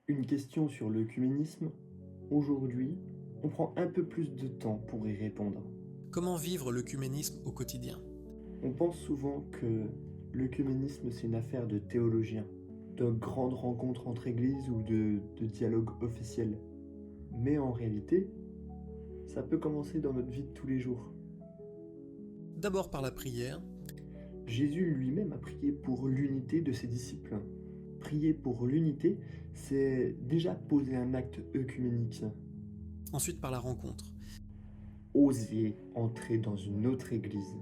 Une question sur l'œcuménisme. Aujourd'hui, on prend un peu plus de temps pour y répondre. Comment vivre l'œcuménisme au quotidien? On pense souvent que l'œcuménisme, c'est une affaire de théologiens, de grandes rencontres entre églises ou de dialogues officiels. Mais en réalité, ça peut commencer dans notre vie de tous les jours. D'abord par la prière, Jésus lui-même a prié pour l'unité de ses disciples. Prier pour l'unité, c'est déjà poser un acte œcuménique. ensuite par la rencontre. Oser entrer dans une autre église,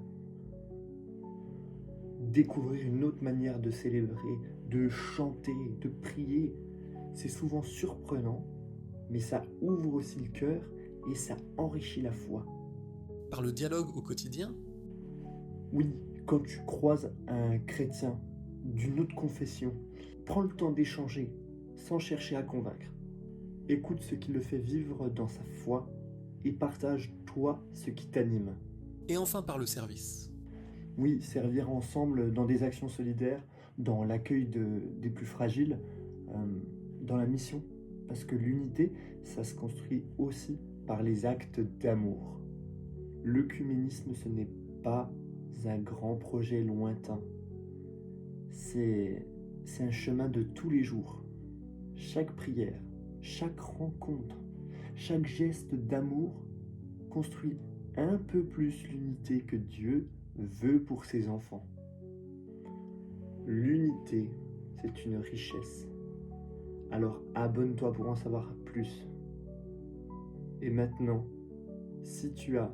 découvrir une autre manière de célébrer, de chanter, de prier. C'est souvent surprenant, mais ça ouvre aussi le cœur et ça enrichit la foi. Par le dialogue au quotidien, Oui, quand tu croises un chrétien d'une autre confession, prends le temps d'échanger sans chercher à convaincre. Écoute ce qui le fait vivre dans sa foi et partage toi ce qui t'anime. et enfin par le service. Oui, servir ensemble dans des actions solidaires, dans l'accueil des plus fragiles, dans la mission. Parce que l'unité, ça se construit aussi par les actes d'amour. L'œcuménisme, ce n'est pas un grand projet lointain. C'est un chemin de tous les jours. Chaque prière, chaque rencontre, chaque geste d'amour construit un peu plus l'unité que Dieu veut pour ses enfants. L'unité, c'est une richesse. Alors abonne-toi pour en savoir plus. Et maintenant, si tu as